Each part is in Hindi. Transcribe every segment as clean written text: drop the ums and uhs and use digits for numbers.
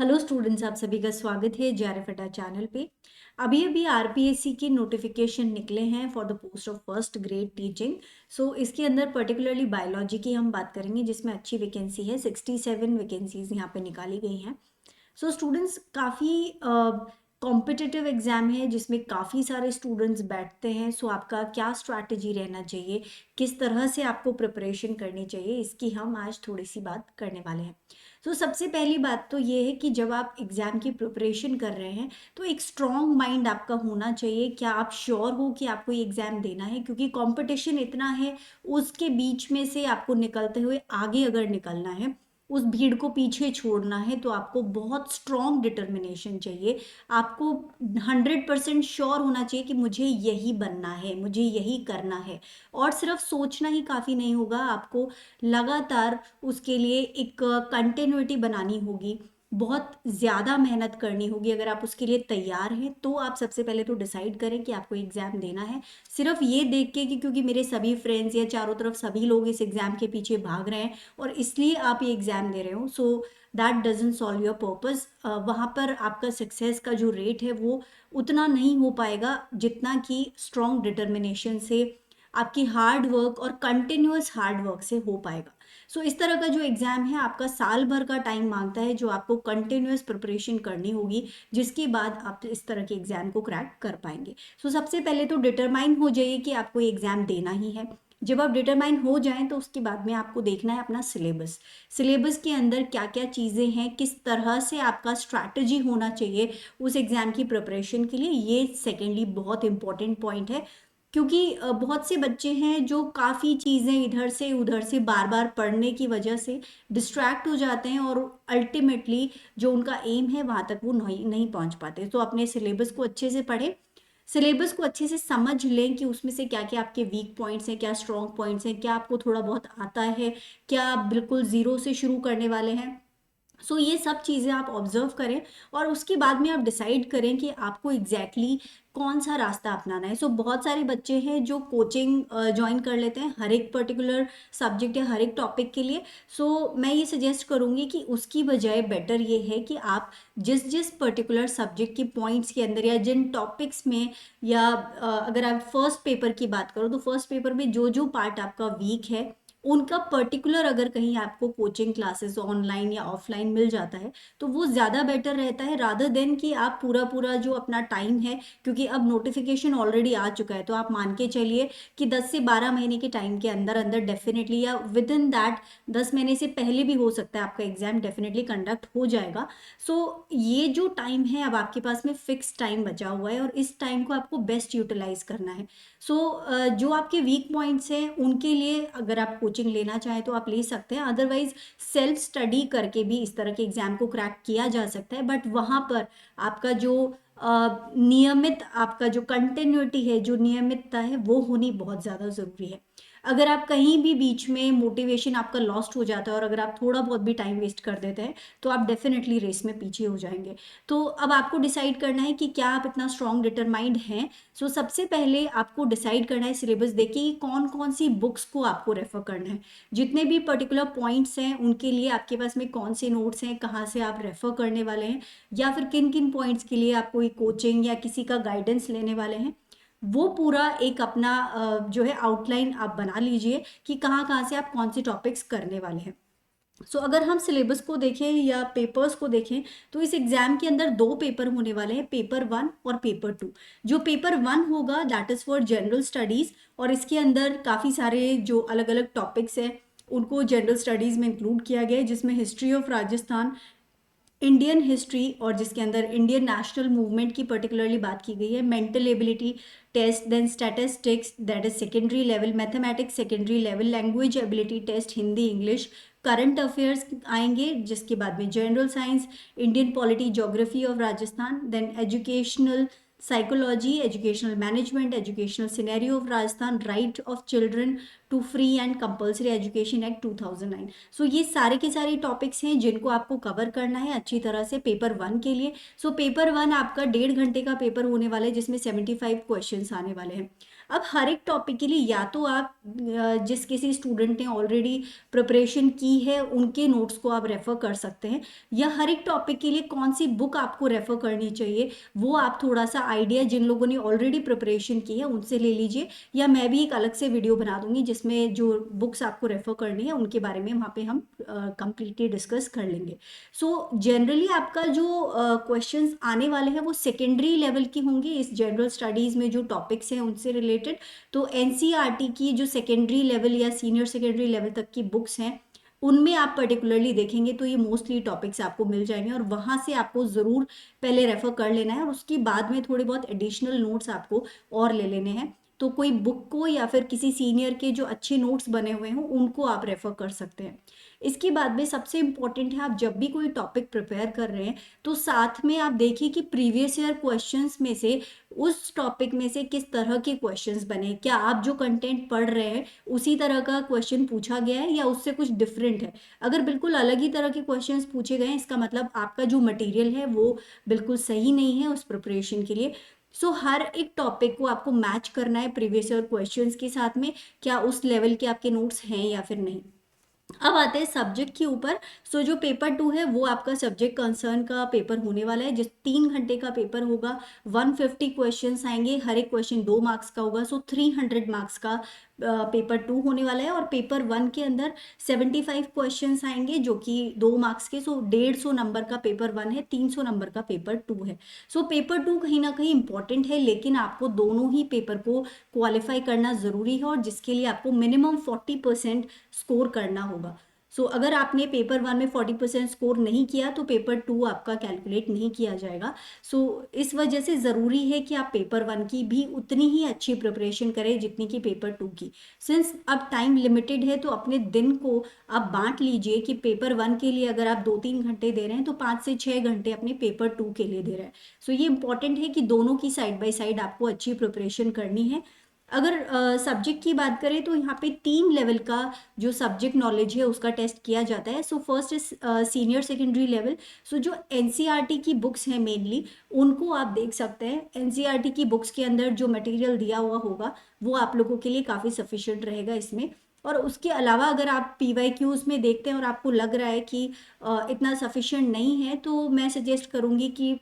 हेलो स्टूडेंट्स, आप सभी का स्वागत है जेआरएफ अड्डा चैनल पे। अभी अभी आरपीएससी के नोटिफिकेशन निकले हैं for the post of first grade teaching. So इसके अंदर पर्टिकुलरली बायोलॉजी की हम बात करेंगे, जिसमें अच्छी वैकेंसी है। 67 वैकेंसीज यहाँ पे निकाली गई हैं। सो स्टूडेंट्स, काफ़ी कॉम्पिटिटिव एग्जाम है जिसमें काफ़ी सारे स्टूडेंट्स बैठते हैं। सो आपका क्या स्ट्रैटेजी रहना चाहिए, किस तरह से आपको प्रिपरेशन करनी चाहिए, इसकी हम आज थोड़ी सी बात करने वाले हैं। तो सबसे पहली बात तो ये है कि जब आप एग्ज़ाम की प्रिपरेशन कर रहे हैं तो एक स्ट्रॉन्ग माइंड आपका होना चाहिए। क्या आप श्योर हो कि आपको ये एग्ज़ाम देना है? क्योंकि कंपटीशन इतना है, उसके बीच में से आपको निकलते हुए आगे अगर निकलना है, उस भीड़ को पीछे छोड़ना है, तो आपको बहुत स्ट्रॉन्ग डिटर्मिनेशन चाहिए। आपको 100% श्योर होना चाहिए कि मुझे यही बनना है, मुझे यही करना है। और सिर्फ सोचना ही काफ़ी नहीं होगा, आपको लगातार उसके लिए एक कंटिन्यूटी बनानी होगी, बहुत ज़्यादा मेहनत करनी होगी। अगर आप उसके लिए तैयार हैं तो आप सबसे पहले तो डिसाइड करें कि आपको एग्ज़ाम देना है। सिर्फ ये देख के कि क्योंकि मेरे सभी फ्रेंड्स या चारों तरफ सभी लोग इस एग्ज़ाम के पीछे भाग रहे हैं और इसलिए आप ये एग्ज़ाम दे रहे हो, so that doesn't solve your purpose. वहाँ पर आपका सक्सेस का जो रेट है वो उतना नहीं हो पाएगा जितना कि स्ट्रॉन्ग डिटर्मिनेशन से, आपकी हार्ड वर्क और कंटिन्यूअस हार्ड वर्क से हो पाएगा। सो इस तरह का जो एग्ज़ाम है आपका साल भर का टाइम मांगता है, जो आपको कंटिन्यूअस प्रिपरेशन करनी होगी, जिसके बाद आप इस तरह के एग्ज़ाम को क्रैक कर पाएंगे। सो सबसे पहले तो डिटरमाइन हो जाइए कि आपको ये एग्ज़ाम देना ही है। जब आप डिटरमाइन हो जाएं तो उसके बाद में आपको देखना है अपना सिलेबस। सिलेबस के अंदर क्या क्या चीज़ें हैं, किस तरह से आपका स्ट्रैटेजी होना चाहिए उस एग्ज़ाम की प्रिपरेशन के लिए, ये सेकेंडली बहुत इंपॉर्टेंट पॉइंट है। क्योंकि बहुत से बच्चे हैं जो काफ़ी चीज़ें इधर से उधर से बार बार पढ़ने की वजह से डिस्ट्रैक्ट हो जाते हैं और अल्टीमेटली जो उनका एम है वहाँ तक वो नहीं नहीं पहुँच पाते। तो अपने सिलेबस को अच्छे से पढ़ें, सिलेबस को अच्छे से समझ लें कि उसमें से क्या क्या आपके वीक पॉइंट्स हैं, क्या स्ट्रॉन्ग पॉइंट्स हैं, क्या आपको थोड़ा बहुत आता है, क्या आप बिल्कुल ज़ीरो से शुरू करने वाले हैं। सो ये सब चीज़ें आप ऑब्जर्व करें और उसके बाद में आप डिसाइड करें कि आपको एग्जैक्टली कौन सा रास्ता अपनाना है। सो बहुत सारे बच्चे हैं जो कोचिंग ज्वाइन कर लेते हैं हर एक पर्टिकुलर सब्जेक्ट या हर एक टॉपिक के लिए। सो मैं ये सजेस्ट करूँगी कि उसकी बजाय बेटर ये है कि आप जिस जिस पर्टिकुलर सब्जेक्ट के पॉइंट्स के अंदर या जिन टॉपिक्स में, या अगर आप फर्स्ट पेपर की बात करो तो फर्स्ट पेपर में जो जो पार्ट आपका वीक है उनका पर्टिकुलर अगर कहीं आपको कोचिंग क्लासेस ऑनलाइन या ऑफलाइन मिल जाता है तो वो ज़्यादा बेटर रहता है, रादर देन कि आप पूरा पूरा जो अपना टाइम है, क्योंकि अब नोटिफिकेशन ऑलरेडी आ चुका है, तो आप मान के चलिए कि 10 से 12 महीने के टाइम के अंदर अंदर डेफिनेटली या विद इन दैट 10 महीने से पहले भी हो सकता है आपका एग्जाम डेफिनेटली कंडक्ट हो जाएगा। सो ये जो टाइम है अब आपके पास में फिक्स टाइम बचा हुआ है और इस टाइम को आपको बेस्ट यूटिलाइज करना है। सो जो आपके वीक पॉइंट्स हैं उनके लिए अगर आप कोचिंग लेना चाहें तो आप ले सकते हैं, अदरवाइज सेल्फ स्टडी करके भी इस तरह के एग्जाम को क्रैक किया जा सकता है। बट वहाँ पर आपका जो नियमित, आपका जो कंटिन्यूटी है, जो नियमितता है, वो होनी बहुत ज़्यादा ज़रूरी है। अगर आप कहीं भी बीच में मोटिवेशन आपका लॉस्ट हो जाता है और अगर आप थोड़ा बहुत भी टाइम वेस्ट कर देते हैं तो आप डेफिनेटली रेस में पीछे हो जाएंगे। तो अब आपको डिसाइड करना है कि क्या आप इतना स्ट्रॉन्ग डिटरमाइंड हैं। सो सबसे पहले आपको डिसाइड करना है, सिलेबस देखिए कि कौन कौन सी बुक्स को आपको रेफर करना है, जितने भी पर्टिकुलर पॉइंट्स हैं उनके लिए आपके पास में कौन से नोट्स हैं, कहाँ से आप रेफर करने वाले हैं, या फिर किन किन पॉइंट्स के लिए आप कोई कोचिंग या किसी का गाइडेंस लेने वाले हैं। वो पूरा एक अपना जो है आउटलाइन आप बना लीजिए कि कहाँ कहाँ से आप कौन से टॉपिक्स करने वाले हैं। सो अगर हम सिलेबस को देखें या पेपर्स को देखें तो इस एग्जाम के अंदर दो पेपर होने वाले हैं, पेपर 1 और पेपर 2। जो पेपर 1 होगा that is for general studies और इसके अंदर काफ़ी सारे जो अलग अलग टॉपिक्स हैं उनको जनरल स्टडीज़ में इंक्लूड किया गया है, जिसमें history of Rajasthan, Indian history, और जिसके अंदर इंडियन नेशनल मूवमेंट की पर्टिकुलरली बात की गई है, mental ability test, then statistics that is secondary level, mathematics secondary level, language ability test Hindi English, current affairs आएंगे, जिसके बाद में general science, Indian polity, geography of Rajasthan, then educational psychology, educational management, educational scenario of Rajasthan, right of children to free and compulsory education act 2009। सो ये सारे के सारे टॉपिक्स हैं जिनको आपको कवर करना है अच्छी तरह से पेपर 1 के लिए। सो पेपर 1 आपका 1.5 घंटे का पेपर होने वाला है जिसमें 75 क्वेश्चंस आने वाले हैं। अब हर एक टॉपिक के लिए या तो आप जिस किसी स्टूडेंट ने ऑलरेडी प्रिपरेशन की है उनके नोट्स को आप रेफर कर सकते हैं, या हर एक टॉपिक के लिए कौन सी बुक आपको रेफर करनी चाहिए वो आप थोड़ा सा आइडिया जिन लोगों ने ऑलरेडी प्रिपरेशन की है उनसे ले लीजिए, या मैं भी एक अलग से वीडियो बना दूंगी जिसमें जो बुक्स आपको रेफर करनी है उनके बारे में वहाँ पे हम कंप्लीटली डिस्कस कर लेंगे। सो जनरली आपका जो क्वेश्चंस आने वाले हैं वो सेकेंडरी लेवल के होंगे इस जनरल स्टडीज़ में जो टॉपिक्स हैं उनसे रिलेटेड। तो एनसीईआरटी की जो सेकेंडरी लेवल या सीनियर सेकेंडरी लेवल तक की बुक्स हैं उनमें आप पर्टिकुलरली देखेंगे तो ये मोस्टली टॉपिक्स आपको मिल जाएंगे, और वहाँ से आपको ज़रूर पहले रेफर कर लेना है और उसके बाद में थोड़े बहुत एडिशनल नोट्स आपको और ले लेने हैं। तो कोई बुक को या फिर किसी सीनियर के जो अच्छे नोट्स बने हुए हों उनको आप रेफर कर सकते हैं। इसके बाद में सबसे इम्पॉर्टेंट है, आप जब भी कोई टॉपिक प्रिपेयर कर रहे हैं तो साथ में आप देखिए कि प्रीवियस ईयर क्वेश्चंस में से उस टॉपिक में से किस तरह के क्वेश्चंस बने, क्या आप जो कंटेंट पढ़ रहे हैं उसी तरह का क्वेश्चन पूछा गया है या उससे कुछ डिफरेंट है। अगर बिल्कुल अलग ही तरह के क्वेश्चंस पूछे गए हैं इसका मतलब आपका जो मटेरियल है वो बिल्कुल सही नहीं है उस प्रिपरेशन के लिए। सो हर एक टॉपिक को आपको मैच करना है प्रीवियस ईयर क्वेश्चंस के साथ में, क्या उस लेवल के आपके नोट्स हैं या फिर नहीं। अब आते हैं सब्जेक्ट के ऊपर। सो जो पेपर 2 है वो आपका सब्जेक्ट कंसर्न का पेपर होने वाला है, जिस 3 घंटे का पेपर होगा। 150 क्वेश्चंस आएंगे, हर एक क्वेश्चन 2 मार्क्स का होगा। सो 300 मार्क्स का पेपर 2 होने वाला है, और पेपर 1 के अंदर 75 क्वेश्चंस आएंगे जो कि 2 मार्क्स के। सो 150 नंबर का पेपर 1 है, 300 नंबर का पेपर 2 है। सो पेपर 2 कहीं ना कहीं इंपॉर्टेंट है, लेकिन आपको दोनों ही पेपर को क्वालिफाई करना ज़रूरी है, और जिसके लिए आपको मिनिमम 40% स्कोर करना होगा। सो अगर आपने पेपर 1 में 40% स्कोर नहीं किया तो पेपर 2 आपका कैलकुलेट नहीं किया जाएगा। सो इस वजह से ज़रूरी है कि आप पेपर 1 की भी उतनी ही अच्छी प्रिपरेशन करें जितनी कि पेपर 2 की। सिंस अब टाइम लिमिटेड है तो अपने दिन को आप बांट लीजिए कि पेपर 1 के लिए अगर आप 2-3 घंटे दे रहे हैं तो 5 से 6 घंटे अपने पेपर 2 के लिए दे रहे हैं। सो ये इंपॉर्टेंट है कि दोनों की साइड बाय साइड आपको अच्छी प्रिपरेशन करनी है। अगर सब्जेक्ट की बात करें तो यहाँ पे 3 लेवल का जो सब्जेक्ट नॉलेज है उसका टेस्ट किया जाता है। So first is senior secondary level. So जो एनसीईआरटी की बुक्स हैं मेनली उनको आप देख सकते हैं। एनसीईआरटी की बुक्स के अंदर जो मटेरियल दिया हुआ होगा वो आप लोगों के लिए काफ़ी सफिशिएंट रहेगा इसमें। और उसके अलावा अगर आप पीवाईक्यूज में देखते हैं और आपको लग रहा है कि इतना सफिशिएंट नहीं है तो मैं सजेस्ट करूँगी कि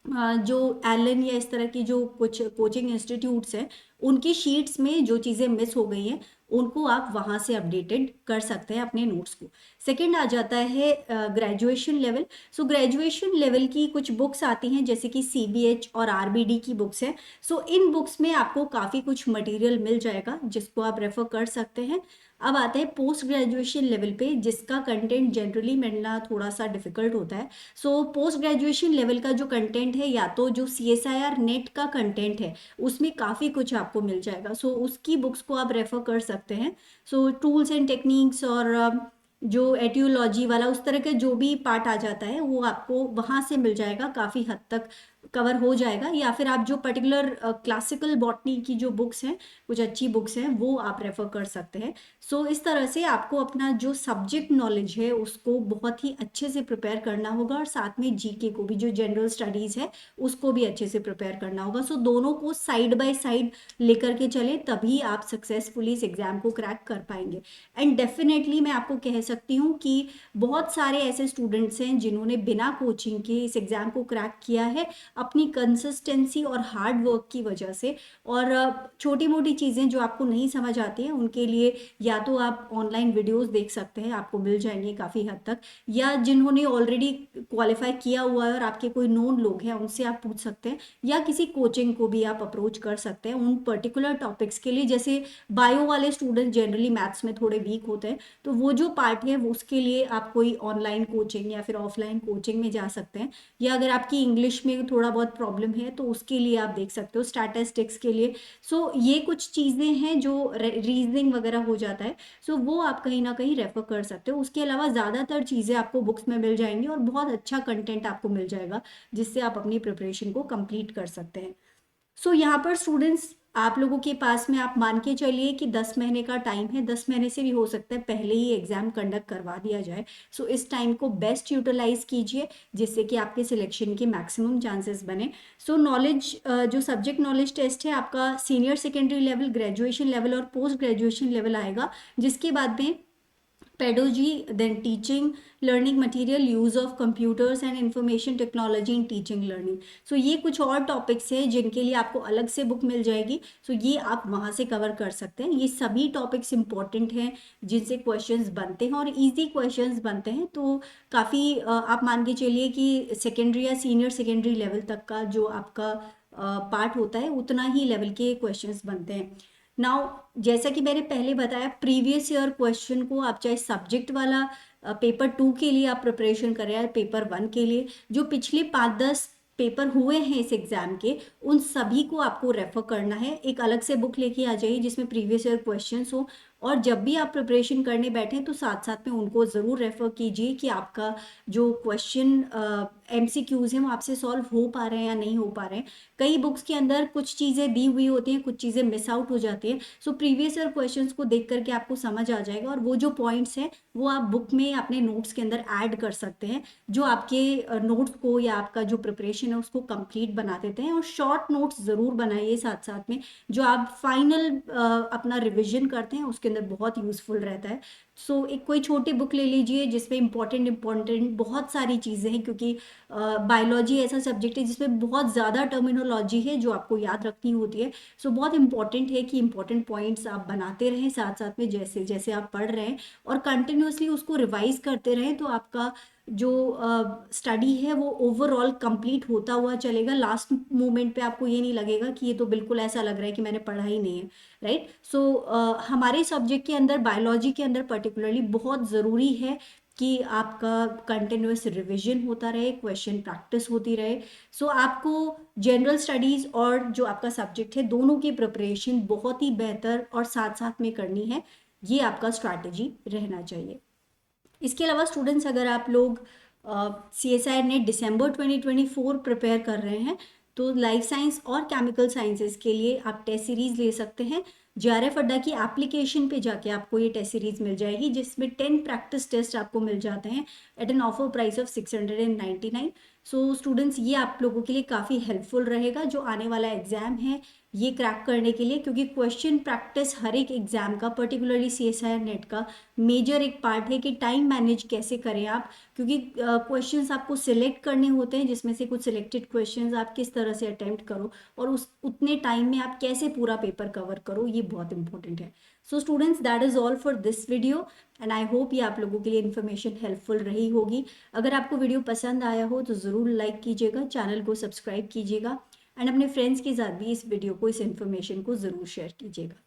जो एलन या इस तरह की जो कुछ कोचिंग इंस्टीट्यूट्स हैं उनकी शीट्स में जो चीज़ें मिस हो गई हैं उनको आप वहाँ से अपडेटेड कर सकते हैं अपने नोट्स को। सेकंड आ जाता है ग्रेजुएशन लेवल। सो ग्रेजुएशन लेवल की कुछ बुक्स आती हैं जैसे कि सीबीएच और आरबीडी की बुक्स हैं। सो इन बुक्स में आपको काफ़ी कुछ मटेरियल मिल जाएगा जिसको आप रेफर कर सकते हैं। अब आते हैं पोस्ट ग्रेजुएशन लेवल पे जिसका कंटेंट जनरली मिलना थोड़ा सा डिफिकल्ट होता है। सो पोस्ट ग्रेजुएशन लेवल का जो कंटेंट है या तो जो सीएसआईआर नेट का कंटेंट है उसमें काफ़ी कुछ आपको मिल जाएगा। सो उसकी बुक्स को आप रेफर कर सकते हैं। सो टूल्स एंड टेक्निक्स और जो एटियोलॉजी वाला उस तरह के जो भी पार्ट आ जाता है वो आपको वहाँ से मिल जाएगा, काफ़ी हद तक कवर हो जाएगा। या फिर आप जो पर्टिकुलर क्लासिकल बॉटनी की जो बुक्स हैं कुछ अच्छी बुक्स हैं वो आप रेफर कर सकते हैं। सो इस तरह से आपको अपना जो सब्जेक्ट नॉलेज है उसको बहुत ही अच्छे से प्रिपेयर करना होगा, और साथ में जीके को भी जो जनरल स्टडीज़ है उसको भी अच्छे से प्रिपेयर करना होगा। सो दोनों को साइड बाय साइड लेकर के चले तभी आप सक्सेसफुली इस एग्ज़ाम को क्रैक कर पाएंगे। एंड डेफिनेटली मैं आपको कह सकती हूँ कि बहुत सारे ऐसे स्टूडेंट्स हैं जिन्होंने बिना कोचिंग के इस एग्ज़ाम को क्रैक किया है अपनी कंसिस्टेंसी और हार्ड वर्क की वजह से। और छोटी मोटी चीज़ें जो आपको नहीं समझ आती हैं उनके लिए या तो आप ऑनलाइन वीडियोस देख सकते हैं, आपको मिल जाएंगे काफ़ी हद तक, या जिन्होंने ऑलरेडी क्वालिफाई किया हुआ है और आपके कोई नोन लोग हैं उनसे आप पूछ सकते हैं, या किसी कोचिंग को भी आप अप्रोच कर सकते हैं उन पर्टिकुलर टॉपिक्स के लिए। जैसे बायो वाले स्टूडेंट जनरली मैथ्स में थोड़े वीक होते हैं तो वो जो पार्ट है वो उसके लिए आप कोई ऑनलाइन कोचिंग या फिर ऑफलाइन कोचिंग में जा सकते हैं। या अगर आपकी इंग्लिश में थोड़ा बहुत प्रॉब्लम है तो उसके लिए आप देख सकते हो स्टैटिस्टिक्स के लिए। सो ये कुछ चीज़ें हैं जो रीजनिंग वगैरह हो जाता है, सो वो आप कहीं ना कहीं रेफर कर सकते हो। उसके अलावा ज़्यादातर चीज़ें आपको बुक्स में मिल जाएंगी और बहुत अच्छा कंटेंट आपको मिल जाएगा जिससे आप अपनी प्रिपरेशन को कंप्लीट कर सकते हैं। सो यहाँ पर स्टूडेंट्स आप लोगों के पास में आप मान के चलिए कि 10 महीने का टाइम है, 10 महीने से भी हो सकता है पहले ही एग्जाम कंडक्ट करवा दिया जाए। सो इस टाइम को बेस्ट यूटिलाइज कीजिए, जिससे कि आपके सिलेक्शन के मैक्सिमम चांसेस बने। सो नॉलेज, जो सब्जेक्ट नॉलेज टेस्ट है आपका senior secondary level, graduation level और पोस्ट ग्रेजुएशन लेवल आएगा, जिसके बाद में pedagogy, then teaching, learning material, use of computers and information technology in teaching learning। so ये कुछ और टॉपिक्स हैं जिनके लिए आपको अलग से बुक मिल जाएगी। ये आप वहाँ से कवर कर सकते हैं। ये सभी टॉपिक्स इंपॉर्टेंट हैं जिनसे क्वेश्चंस बनते हैं और इजी क्वेश्चंस बनते हैं। तो काफ़ी आप मान के चलिए कि सेकेंडरी या सीनियर सेकेंडरी लेवल तक का जो आपका पार्ट होता है उतना ही लेवल के क्वेश्चंस बनते हैं। नाउ, जैसा कि मैंने पहले बताया, प्रीवियस ईयर क्वेश्चन को आप चाहे सब्जेक्ट वाला पेपर 2 के लिए आप प्रिपरेशन कर रहे हैं, पेपर 1 के लिए, जो पिछले 5-10 पेपर हुए हैं इस एग्जाम के, उन सभी को आपको रेफर करना है। एक अलग से बुक लेके आ जाइए जिसमें प्रीवियस ईयर क्वेश्चंस हो, और जब भी आप प्रिपरेशन करने बैठें तो साथ साथ में उनको ज़रूर रेफर कीजिए कि आपका जो क्वेश्चन MCQs हैं वो आपसे सॉल्व हो पा रहे हैं या नहीं हो पा रहे हैं। कई बुक्स के अंदर कुछ चीज़ें दी हुई होती हैं, कुछ चीज़ें मिस आउट हो जाती हैं। सो प्रीवियस ईयर क्वेश्चंस को देख करके आपको समझ आ जाएगा, और वो जो पॉइंट्स हैं वो आप बुक में अपने नोट्स के अंदर ऐड कर सकते हैं, जो आपके नोट्स को या आपका जो प्रिपरेशन है उसको कंप्लीट बना देते हैं। और शॉर्ट नोट्स ज़रूर बनाइए साथ साथ में, जो आप फाइनल अपना रिविजन करते हैं उसके अंदर बहुत यूज़फुल रहता है। एक कोई छोटी बुक ले लीजिए जिसमें इंपॉर्टेंट बहुत सारी चीज़ें हैं, क्योंकि बायोलॉजी ऐसा सब्जेक्ट है जिसमें बहुत ज़्यादा टर्मिनोलॉजी है जो आपको याद रखनी होती है। बहुत इंपॉर्टेंट है कि इंपॉर्टेंट पॉइंट्स आप बनाते रहें साथ साथ में, जैसे जैसे आप पढ़ रहे हैं, और कंटिन्यूसली उसको रिवाइज करते रहें, तो आपका जो स्टडी है वो ओवरऑल कंप्लीट होता हुआ चलेगा। लास्ट मोमेंट पे आपको ये नहीं लगेगा कि ये तो बिल्कुल ऐसा लग रहा है कि मैंने पढ़ा ही नहीं है, राइट। हमारे सब्जेक्ट के अंदर, बायोलॉजी के अंदर पर्टिकुलरली बहुत ज़रूरी है कि आपका कंटिन्यूस रिवीजन होता रहे, क्वेश्चन प्रैक्टिस होती रहे। आपको जनरल स्टडीज़ और जो आपका सब्जेक्ट है दोनों की प्रिपरेशन बहुत ही बेहतर और साथ साथ में करनी है, ये आपका स्ट्रैटेजी रहना चाहिए। इसके अलावा स्टूडेंट्स, अगर आप लोग CSIR नेट दिसंबर 2024 प्रिपेयर कर रहे हैं, तो लाइफ साइंस और केमिकल साइंसेज के लिए आप टेस्ट सीरीज ले सकते हैं। JRF अड्डा की एप्लीकेशन पे जाके आपको ये टेस्ट सीरीज मिल जाएगी, जिसमें 10 प्रैक्टिस टेस्ट आपको मिल जाते हैं at an offer price of 699। Students, ये आप लोगों के लिए काफ़ी हेल्पफुल रहेगा जो आने वाला एग्जाम है ये क्रैक करने के लिए, क्योंकि क्वेश्चन प्रैक्टिस हर एक एग्जाम का, पर्टिकुलरली CSIR नेट का मेजर एक पार्ट है कि टाइम मैनेज कैसे करें आप, क्योंकि क्वेश्चंस आपको सिलेक्ट करने होते हैं, जिसमें से कुछ सिलेक्टेड क्वेश्चंस आप किस तरह से अटेम्प्ट करो और उस उतने टाइम में आप कैसे पूरा पेपर कवर करो, ये बहुत इंपॉर्टेंट है। Students, that is all for this video, and I hope ये आप लोगों के लिए इन्फॉर्मेशन हेल्पफुल रही होगी। अगर आपको वीडियो पसंद आया हो तो ज़रूर लाइक कीजिएगा, चैनल को सब्सक्राइब कीजिएगा, एंड अपने फ्रेंड्स के साथ भी इस वीडियो को, इस इन्फॉर्मेशन को ज़रूर शेयर कीजिएगा।